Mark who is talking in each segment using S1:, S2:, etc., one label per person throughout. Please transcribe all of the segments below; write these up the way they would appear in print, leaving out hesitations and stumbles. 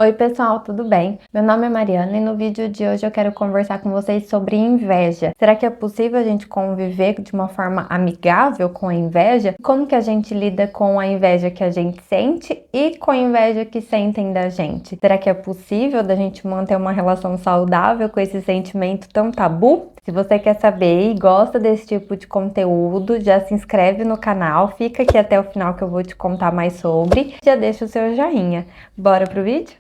S1: Oi pessoal, tudo bem? Meu nome é Mariana e no vídeo de hoje eu quero conversar com vocês sobre inveja. Será que é possível a gente conviver de uma forma amigável com a inveja? Como que a gente lida com a inveja que a gente sente e com a inveja que sentem da gente? Será que é possível da gente manter uma relação saudável com esse sentimento tão tabu? Se você quer saber e gosta desse tipo de conteúdo, já se inscreve no canal, fica aqui até o final que eu vou te contar mais sobre. Já deixa o seu joinha. Bora pro vídeo?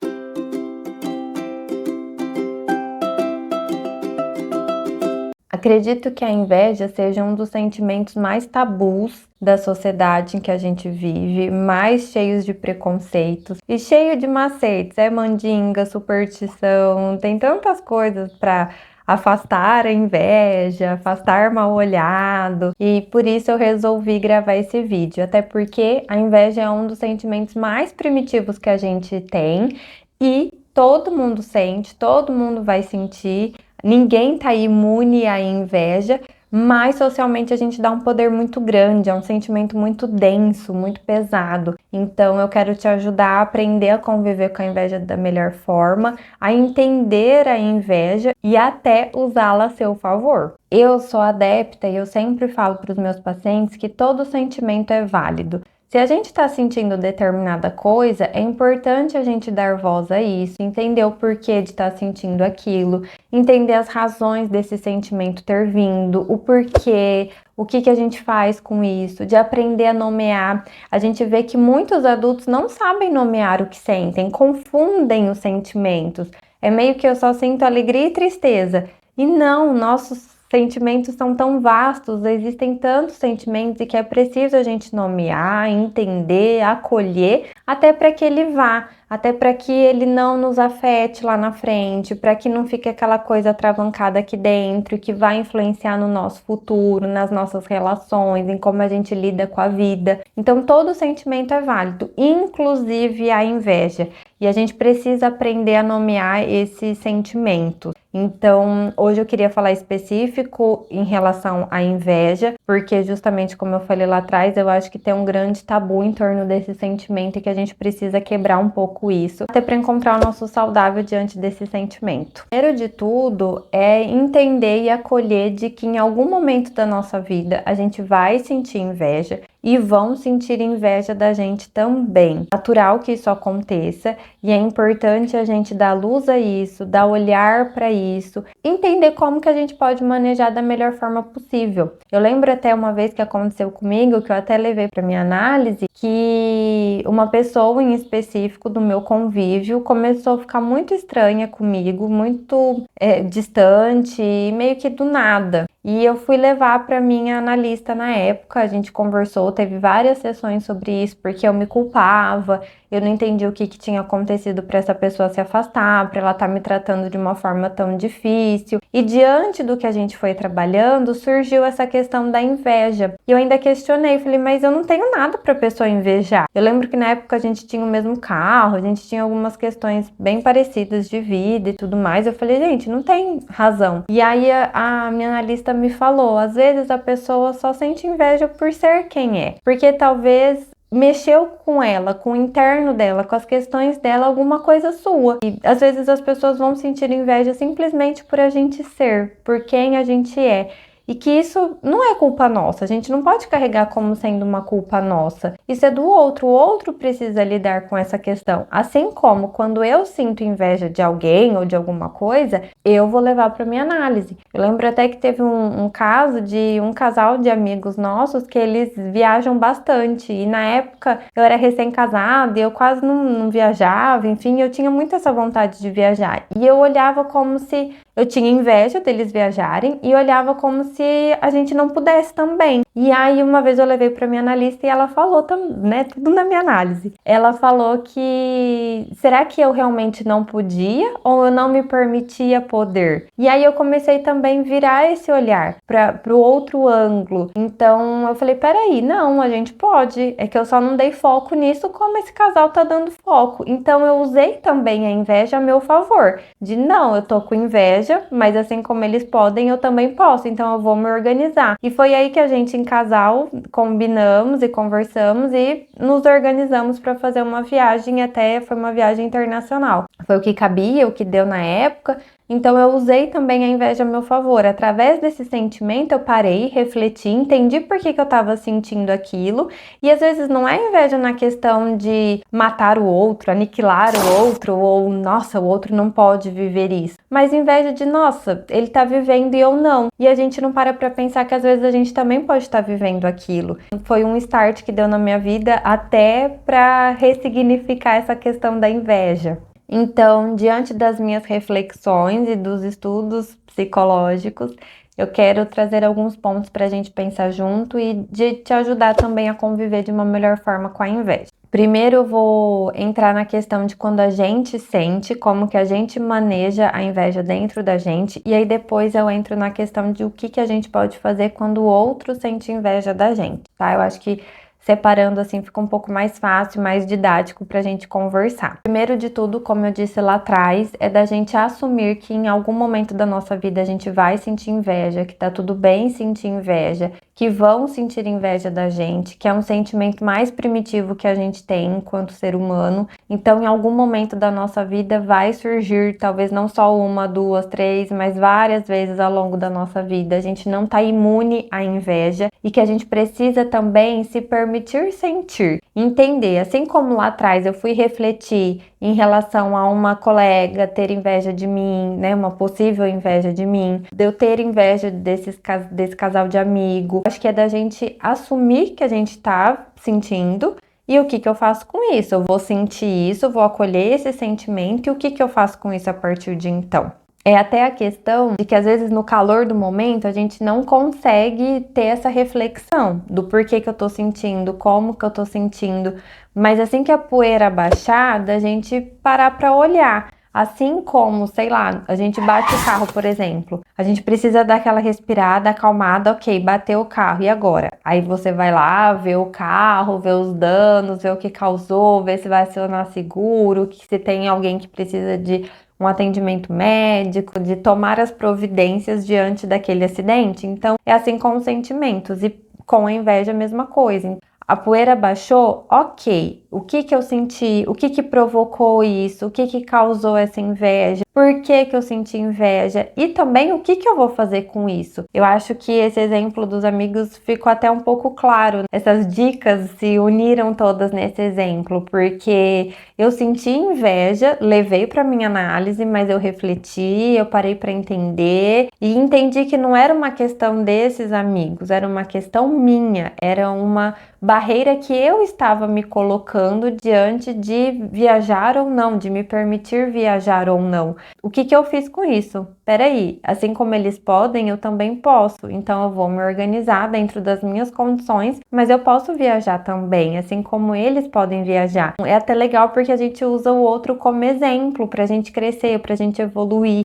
S1: Acredito que a inveja seja um dos sentimentos mais tabus da sociedade em que a gente vive, mais cheios de preconceitos e cheio de macetes. É mandinga, superstição, tem tantas coisas para afastar a inveja, afastar mal olhado, e por isso eu resolvi gravar esse vídeo, até porque a inveja é um dos sentimentos mais primitivos que a gente tem e todo mundo sente, todo mundo vai sentir. Ninguém tá imune à inveja, mas socialmente a gente dá um poder muito grande, é um sentimento muito denso, muito pesado. Então eu quero te ajudar a aprender a conviver com a inveja da melhor forma, a entender a inveja e até usá-la a seu favor. Eu sou adepta e eu sempre falo para os meus pacientes que todo sentimento é válido. Se a gente está sentindo determinada coisa, é importante a gente dar voz a isso, entender o porquê de estar sentindo aquilo, entender as razões desse sentimento ter vindo, o porquê, o que a gente faz com isso, de aprender a nomear. A gente vê que muitos adultos não sabem nomear o que sentem, confundem os sentimentos. É meio que eu só sinto alegria e tristeza. E não, nossos sentimentos são tão vastos, existem tantos sentimentos e que é preciso a gente nomear, entender, acolher, até para que ele vá, até para que ele não nos afete lá na frente, para que não fique aquela coisa atravancada aqui dentro, que vai influenciar no nosso futuro, nas nossas relações, em como a gente lida com a vida. Então todo sentimento é válido, inclusive a inveja. E a gente precisa aprender a nomear esse sentimento. Então, hoje eu queria falar específico em relação à inveja, porque justamente como eu falei lá atrás, eu acho que tem um grande tabu em torno desse sentimento e que a gente precisa quebrar um pouco isso, até para encontrar o nosso saudável diante desse sentimento. Primeiro de tudo é entender e acolher de que em algum momento da nossa vida a gente vai sentir inveja e vão sentir inveja da gente também. Natural que isso aconteça e é importante a gente dar luz a isso, dar olhar para isso, entender como que a gente pode manejar da melhor forma possível. Eu lembro até uma vez que aconteceu comigo, que eu até levei para minha análise, que uma pessoa em específico do meu convívio começou a ficar muito estranha comigo, muito distante, meio que do nada. E eu fui levar para minha analista na época, a gente conversou, teve várias sessões sobre isso, porque eu me culpava, eu não entendi o que tinha acontecido para essa pessoa se afastar, para ela estar me tratando de uma forma tão difícil. E diante do que a gente foi trabalhando, surgiu essa questão da inveja. E eu ainda questionei, falei, mas eu não tenho nada para a pessoa invejar. Eu lembro que na época a gente tinha o mesmo carro, a gente tinha algumas questões bem parecidas de vida e tudo mais. Eu falei, gente, não tem razão. E aí a minha analista me falou, às vezes a pessoa só sente inveja por ser quem é, porque talvez mexeu com ela, com o interno dela, com as questões dela, alguma coisa sua. E às vezes as pessoas vão sentir inveja simplesmente por a gente ser, por quem a gente é. E que isso não é culpa nossa, a gente não pode carregar como sendo uma culpa nossa. Isso é do outro, o outro precisa lidar com essa questão. Assim como quando eu sinto inveja de alguém ou de alguma coisa, eu vou levar para minha análise. Eu lembro até que teve um caso de um casal de amigos nossos que eles viajam bastante. E na época eu era recém-casada e eu quase não viajava, enfim, eu tinha muito essa vontade de viajar. E eu olhava como se eu tinha inveja deles viajarem e olhava como se a gente não pudesse também. E aí uma vez eu levei para minha analista e ela falou, né, tudo na minha análise. Ela falou que será que eu realmente não podia ou eu não me permitia poder? E aí eu comecei também a virar esse olhar para o outro ângulo. Então eu falei, peraí, não, a gente pode. É que eu só não dei foco nisso como esse casal tá dando foco. Então eu usei também a inveja a meu favor. De não, eu tô com inveja inveja, mas assim como eles podem, eu também posso, então eu vou me organizar. E foi aí que a gente, em casal, combinamos e conversamos e nos organizamos para fazer uma viagem, até foi uma viagem internacional. Foi o que cabia, o que deu na época. Então eu usei também a inveja a meu favor. Através desse sentimento eu parei, refleti, entendi por que eu estava sentindo aquilo. E às vezes não é inveja na questão de matar o outro, aniquilar o outro, ou nossa, o outro não pode viver isso. Mas inveja de, nossa, ele tá vivendo e eu não. E a gente não para pra pensar que às vezes a gente também pode estar vivendo aquilo. Foi um start que deu na minha vida até para ressignificar essa questão da inveja. Então, diante das minhas reflexões e dos estudos psicológicos, eu quero trazer alguns pontos para a gente pensar junto e de te ajudar também a conviver de uma melhor forma com a inveja. Primeiro eu vou entrar na questão de quando a gente sente, como que a gente maneja a inveja dentro da gente, e aí depois eu entro na questão de o que a gente pode fazer quando o outro sente inveja da gente, tá? Eu acho que separando assim fica um pouco mais fácil, mais didático pra gente conversar. Primeiro de tudo, como eu disse lá atrás, é da gente assumir que em algum momento da nossa vida a gente vai sentir inveja, que tá tudo bem sentir inveja, que vão sentir inveja da gente, que é um sentimento mais primitivo que a gente tem enquanto ser humano. Então, em algum momento da nossa vida vai surgir, talvez não só uma, duas, três, mas várias vezes ao longo da nossa vida. A gente não tá imune à inveja e que a gente precisa também se permitir sentir, entender. Assim como lá atrás eu fui refletir em relação a uma colega ter inveja de mim, né, uma possível inveja de mim, de eu ter inveja desse casal de amigo. Acho que é da gente assumir que a gente tá sentindo e o que eu faço com isso. Eu vou sentir isso, eu vou acolher esse sentimento e o que eu faço com isso a partir de então. É até a questão de que às vezes no calor do momento a gente não consegue ter essa reflexão do porquê que eu tô sentindo, como que eu tô sentindo, mas assim que a poeira baixar, da gente parar pra olhar. Assim como, sei lá, a gente bate o carro, por exemplo, a gente precisa dar aquela respirada, acalmada, ok, bateu o carro, e agora? Aí você vai lá, vê o carro, vê os danos, vê o que causou, vê se vai acionar seguro, que se tem alguém que precisa de um atendimento médico, de tomar as providências diante daquele acidente. Então, é assim com os sentimentos e com a inveja a mesma coisa. A poeira baixou, ok. O que eu senti? O que provocou isso? O que causou essa inveja? Por que eu senti inveja? E também o que eu vou fazer com isso? Eu acho que esse exemplo dos amigos ficou até um pouco claro. Essas dicas se uniram todas nesse exemplo, porque eu senti inveja, levei para minha análise, mas eu refleti, eu parei para entender e entendi que não era uma questão desses amigos, era uma questão minha, era uma barreira que eu estava me colocando diante de viajar ou não, de me permitir viajar ou não. O que eu fiz com isso? Peraí, assim como eles podem, eu também posso. Então eu vou me organizar dentro das minhas condições, mas eu posso viajar também, assim como eles podem viajar. É até legal porque a gente usa o outro como exemplo pra gente crescer, pra gente evoluir.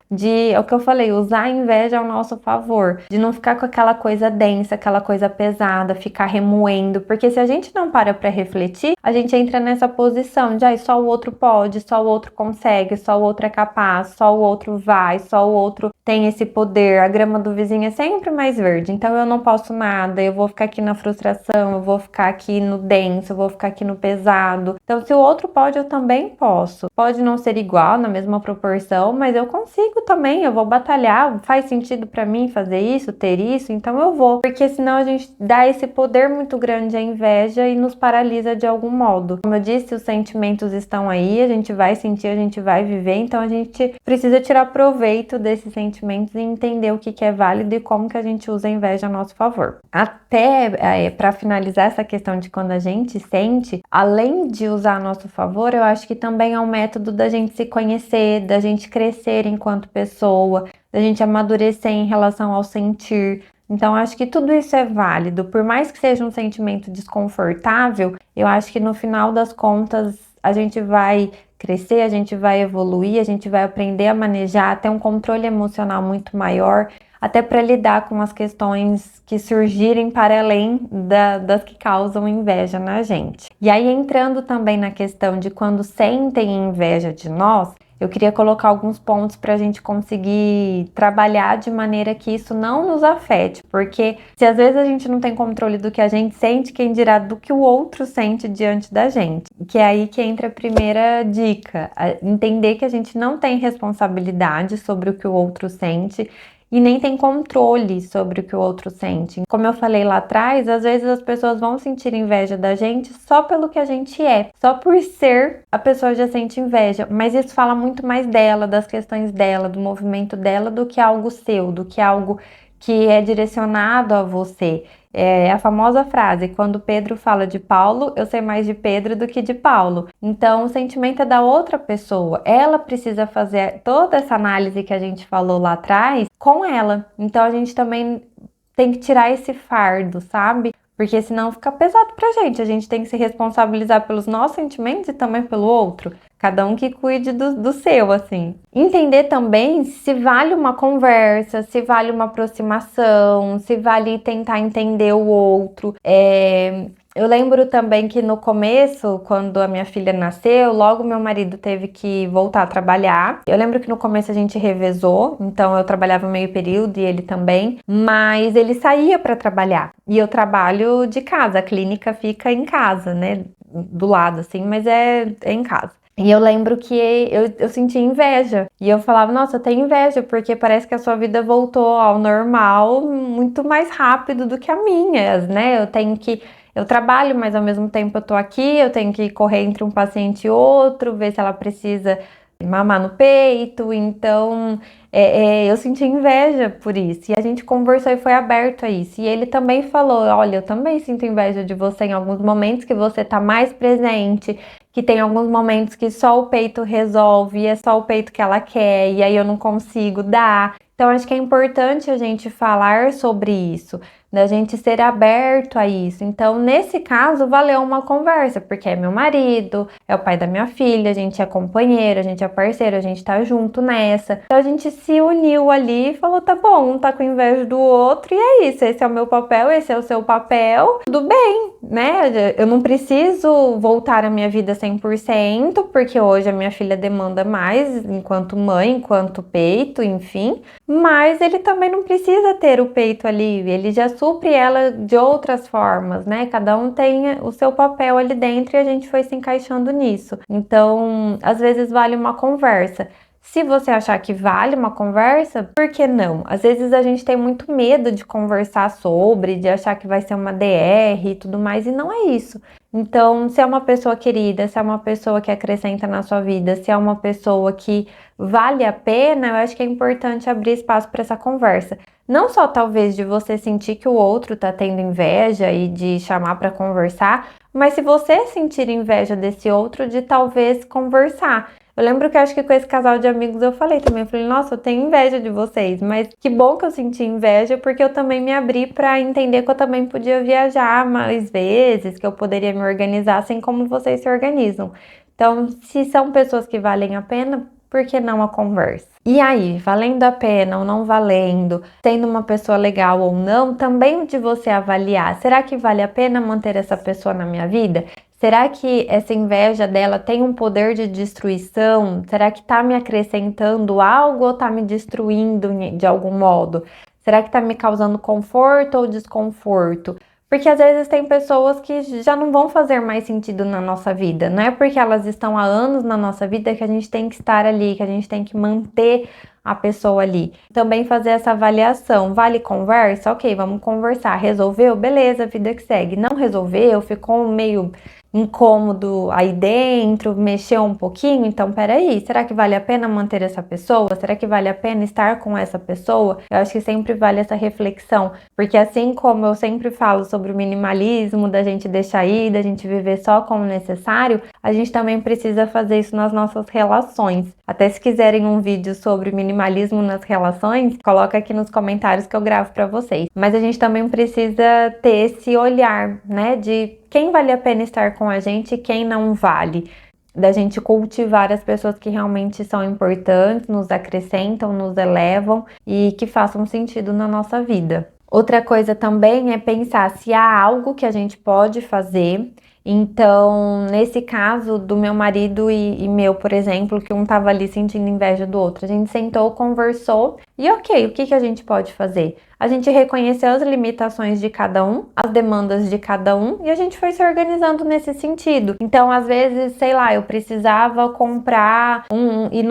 S1: É o que eu falei, usar a inveja ao nosso favor, de não ficar com aquela coisa densa, aquela coisa pesada, ficar remoendo, porque se a gente não para pra refletir, a gente entra nessa posição de só o outro pode, só o outro consegue, só o outro é capaz, só o outro vai, só o outro tem esse poder, a grama do vizinho é sempre mais verde, então eu não posso nada, eu vou ficar aqui na frustração, eu vou ficar aqui no denso, eu vou ficar aqui no pesado. Então se o outro pode, eu também posso. Pode não ser igual, na mesma proporção, mas eu consigo também, eu vou batalhar, faz sentido pra mim fazer isso, ter isso, então eu vou, porque senão a gente dá esse poder muito grande à inveja e nos paralisa de algum modo. Como eu disse, os sentimentos estão aí, a gente vai sentir, a gente vai viver, então a gente precisa tirar proveito desses sentimentos e entender o que é válido e como que a gente usa a inveja a nosso favor. Até para finalizar essa questão de quando a gente sente, além de usar a nosso favor, eu acho que também é um método da gente se conhecer, da gente crescer enquanto pessoa, da gente amadurecer em relação ao sentir. Então, acho que tudo isso é válido. Por mais que seja um sentimento desconfortável, eu acho que no final das contas a gente vai crescer, a gente vai evoluir, a gente vai aprender a manejar, ter um controle emocional muito maior, até para lidar com as questões que surgirem para além das que causam inveja na gente. E aí, entrando também na questão de quando sentem inveja de nós, eu queria colocar alguns pontos para a gente conseguir trabalhar de maneira que isso não nos afete, porque se às vezes a gente não tem controle do que a gente sente, quem dirá do que o outro sente diante da gente? Que é aí que entra a primeira dica, entender que a gente não tem responsabilidade sobre o que o outro sente, e nem tem controle sobre o que o outro sente. Como eu falei lá atrás, às vezes as pessoas vão sentir inveja da gente só pelo que a gente é. Só por ser, a pessoa já sente inveja. Mas isso fala muito mais dela, das questões dela, do movimento dela, do que algo seu, do que algo que é direcionado a você. É a famosa frase, quando Pedro fala de Paulo, eu sei mais de Pedro do que de Paulo. Então, o sentimento é da outra pessoa. Ela precisa fazer toda essa análise que a gente falou lá atrás com ela. Então, a gente também tem que tirar esse fardo, sabe? Porque senão fica pesado pra gente. A gente tem que se responsabilizar pelos nossos sentimentos e também pelo outro. Cada um que cuide do seu, assim. Entender também se vale uma conversa, se vale uma aproximação, se vale tentar entender o outro. Eu lembro também que no começo, quando a minha filha nasceu, logo meu marido teve que voltar a trabalhar. Eu lembro que no começo a gente revezou, então eu trabalhava meio período e ele também, mas ele saía para trabalhar. E eu trabalho de casa, a clínica fica em casa, né? Do lado, assim, mas é em casa. E eu lembro que eu sentia inveja. E eu falava, nossa, eu tenho inveja, porque parece que a sua vida voltou ao normal muito mais rápido do que a minha, né? Eu trabalho, mas ao mesmo tempo eu tô aqui, eu tenho que correr entre um paciente e outro, ver se ela precisa mamar no peito, então eu senti inveja por isso, e a gente conversou e foi aberto a isso, e ele também falou, olha, eu também sinto inveja de você em alguns momentos que você tá mais presente, que tem alguns momentos que só o peito resolve, e é só o peito que ela quer, e aí eu não consigo dar. Então acho que é importante a gente falar sobre isso, da gente ser aberto a isso. Então, nesse caso, valeu uma conversa, porque é meu marido, é o pai da minha filha, a gente é companheiro, a gente é parceiro, a gente tá junto nessa. Então, a gente se uniu ali e falou, tá bom, um tá com inveja do outro e é isso, esse é o meu papel, esse é o seu papel, tudo bem, né? Eu não preciso voltar a minha vida 100%, porque hoje a minha filha demanda mais, enquanto mãe, enquanto peito, enfim, mas ele também não precisa ter o peito ali, ele já supre ela de outras formas, né? Cada um tem o seu papel ali dentro e a gente foi se encaixando nisso. Então, às vezes vale uma conversa. Se você achar que vale uma conversa, por que não? Às vezes a gente tem muito medo de conversar sobre, de achar que vai ser uma DR e tudo mais, e não é isso. Então, se é uma pessoa querida, se é uma pessoa que acrescenta na sua vida, se é uma pessoa que vale a pena, eu acho que é importante abrir espaço para essa conversa. Não só talvez de você sentir que o outro tá tendo inveja e de chamar para conversar, mas se você sentir inveja desse outro, de talvez conversar. Eu lembro que acho que com esse casal de amigos eu falei também, eu falei, nossa, eu tenho inveja de vocês, mas que bom que eu senti inveja, porque eu também me abri para entender que eu também podia viajar mais vezes, que eu poderia me organizar assim como vocês se organizam. Então, se são pessoas que valem a pena, por que não a conversa? E aí, valendo a pena ou não valendo, sendo uma pessoa legal ou não, também de você avaliar, será que vale a pena manter essa pessoa na minha vida? Será que essa inveja dela tem um poder de destruição? Será que tá me acrescentando algo ou tá me destruindo de algum modo? Será que tá me causando conforto ou desconforto? Porque às vezes tem pessoas que já não vão fazer mais sentido na nossa vida. Não é porque elas estão há anos na nossa vida que a gente tem que estar ali, que a gente tem que manter a pessoa ali. Também fazer essa avaliação. Vale conversa? Ok, vamos conversar. Resolveu? Beleza, vida que segue. Não resolveu? Ficou meio incômodo aí dentro, mexeu um pouquinho, então peraí, será que vale a pena manter essa pessoa? Será que vale a pena estar com essa pessoa? Eu acho que sempre vale essa reflexão, porque assim como eu sempre falo sobre o minimalismo, da gente deixar ir, da gente viver só como necessário, a gente também precisa fazer isso nas nossas relações. Até se quiserem um vídeo sobre minimalismo nas relações, coloca aqui nos comentários que eu gravo para vocês. Mas a gente também precisa ter esse olhar, né, de quem vale a pena estar com a gente e quem não vale. Da gente cultivar as pessoas que realmente são importantes, nos acrescentam, nos elevam e que façam sentido na nossa vida. Outra coisa também é pensar se há algo que a gente pode fazer Então, nesse caso do meu marido e meu, por exemplo, que um tava ali sentindo inveja do outro, a gente sentou, conversou e ok, o que que a gente pode fazer? A gente reconheceu as limitações de cada um, as demandas de cada um e a gente foi se organizando nesse sentido. Então, às vezes, sei lá, eu precisava comprar ir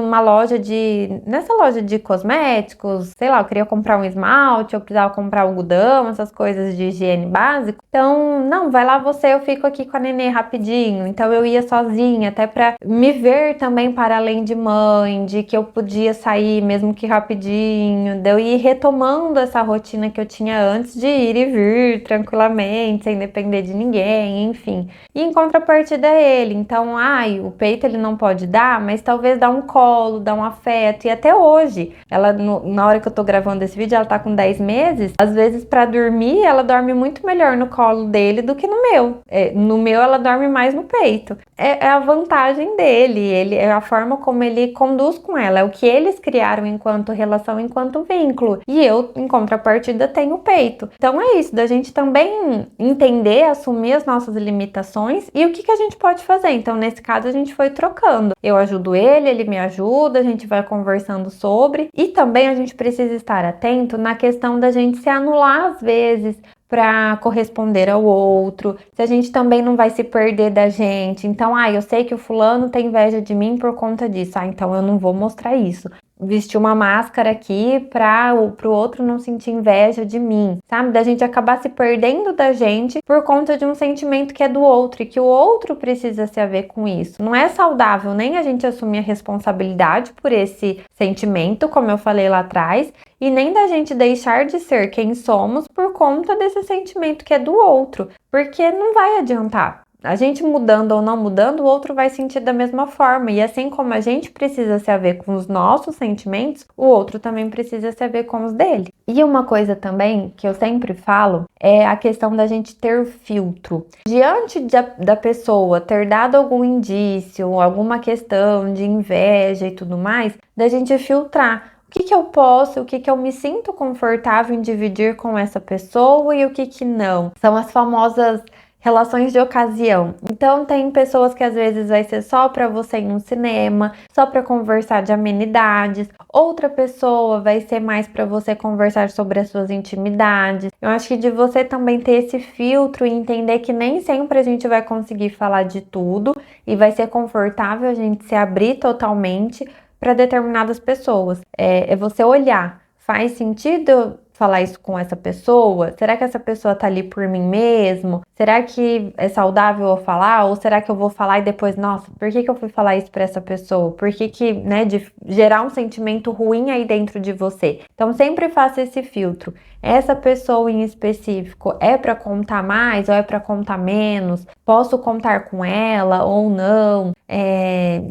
S1: nessa loja de cosméticos, sei lá, eu queria comprar um esmalte, eu precisava comprar algodão, essas coisas de higiene básico. Então, não, vai lá você, eu fico aqui com a nenê rapidinho. Então, eu ia sozinha, até pra me ver também para além de mãe, de que eu podia sair mesmo que rapidinho, de eu ir retomando essa rotina que eu tinha antes de ir e vir tranquilamente, sem depender de ninguém, enfim. E em contrapartida é ele, então, o peito ele não pode dar, mas talvez dar um colo, dar um afeto, e até hoje, ela, na hora que eu tô gravando esse vídeo, ela tá com 10 meses, às vezes pra dormir, ela dorme muito melhor no colo dele do que no meu. No meu, ela dorme mais no peito. É a vantagem dele, é a forma como ele conduz com ela, é o que eles criaram enquanto relação, enquanto vínculo. E eu, em contrapartida, tenho o peito. Então é isso, da gente também entender, assumir as nossas limitações e o que a gente pode fazer. Então, nesse caso, a gente foi trocando. Eu ajudo ele me ajuda, a gente vai conversando sobre. E também a gente precisa estar atento na questão da gente se anular às vezes para corresponder ao outro, se a gente também não vai se perder da gente. Então, eu sei que o fulano tem inveja de mim por conta disso. Então eu não vou mostrar isso. Vestir uma máscara aqui para o outro não sentir inveja de mim, sabe? Da gente acabar se perdendo da gente por conta de um sentimento que é do outro e que o outro precisa se haver com isso. Não é saudável nem a gente assumir a responsabilidade por esse sentimento, como eu falei lá atrás, e nem da gente deixar de ser quem somos por conta desse sentimento que é do outro, porque não vai adiantar. A gente mudando ou não mudando, o outro vai sentir da mesma forma. E assim como a gente precisa se haver com os nossos sentimentos, o outro também precisa se haver com os dele. E uma coisa também que eu sempre falo é a questão da gente ter filtro. Diante da pessoa ter dado algum indício, alguma questão de inveja e tudo mais, da gente filtrar. O que eu posso, o que eu me sinto confortável em dividir com essa pessoa e o que não. São as famosas relações de ocasião. Então tem pessoas que às vezes vai ser só para você ir no cinema, só para conversar de amenidades. Outra pessoa vai ser mais para você conversar sobre as suas intimidades. Eu acho que de você também ter esse filtro e entender que nem sempre a gente vai conseguir falar de tudo e vai ser confortável a gente se abrir totalmente para determinadas pessoas. É você olhar, faz sentido falar isso com essa pessoa? Será que essa pessoa tá ali por mim mesmo? Será que é saudável eu falar? Ou será que eu vou falar e depois, nossa, por que eu fui falar isso pra essa pessoa? Por que, né, de gerar um sentimento ruim aí dentro de você? Então, sempre faça esse filtro. Essa pessoa em específico é pra contar mais ou é pra contar menos? Posso contar com ela ou não?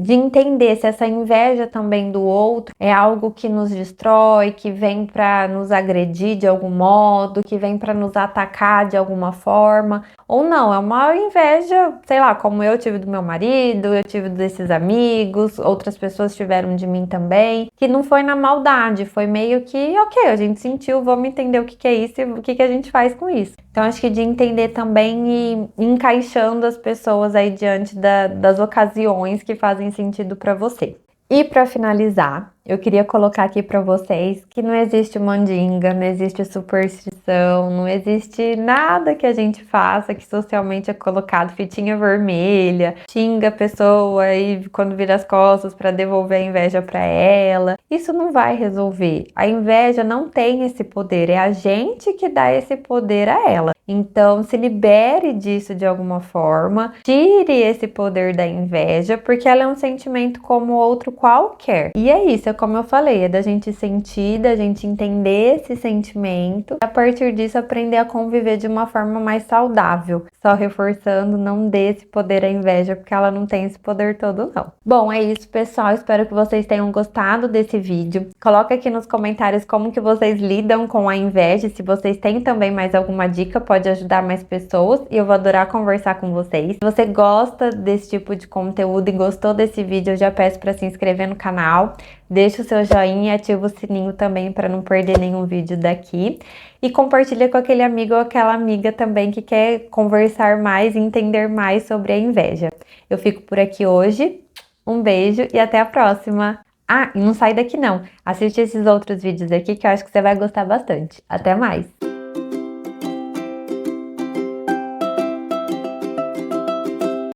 S1: De entender se essa inveja também do outro é algo que nos destrói, que vem pra nos agredir de algum modo, que vem pra nos atacar de alguma forma. Ou não, é uma inveja, sei lá, como eu tive do meu marido, eu tive desses amigos, outras pessoas tiveram de mim também, que não foi na maldade, foi meio que, ok, a gente sentiu, vamos entender o que é isso e o que a gente faz com isso. Então, acho que de entender também e encaixando as pessoas aí diante das ocasiões que fazem sentido para você. E para finalizar, eu queria colocar aqui para vocês que não existe mandinga, não existe superstição, não existe nada que a gente faça que socialmente é colocado fitinha vermelha, xinga a pessoa e quando vira as costas para devolver a inveja para ela. Isso não vai resolver. A inveja não tem esse poder, é a gente que dá esse poder a ela. Então, se libere disso de alguma forma, tire esse poder da inveja, porque ela é um sentimento como outro qualquer. E é isso, como eu falei, é da gente sentir, da gente entender esse sentimento e a partir disso aprender a conviver de uma forma mais saudável. Só reforçando, não dê esse poder à inveja, porque ela não tem esse poder todo, não. Bom, é isso, pessoal. Espero que vocês tenham gostado desse vídeo. Coloca aqui nos comentários como que vocês lidam com a inveja. Se vocês têm também mais alguma dica, pode ajudar mais pessoas e eu vou adorar conversar com vocês. Se você gosta desse tipo de conteúdo e gostou desse vídeo, eu já peço para se inscrever no canal. Deixa o seu joinha e ativa o sininho também para não perder nenhum vídeo daqui. E compartilha com aquele amigo ou aquela amiga também que quer conversar mais e entender mais sobre a inveja. Eu fico por aqui hoje. Um beijo e até a próxima! Ah, e não sai daqui não. Assiste esses outros vídeos aqui que eu acho que você vai gostar bastante. Até mais!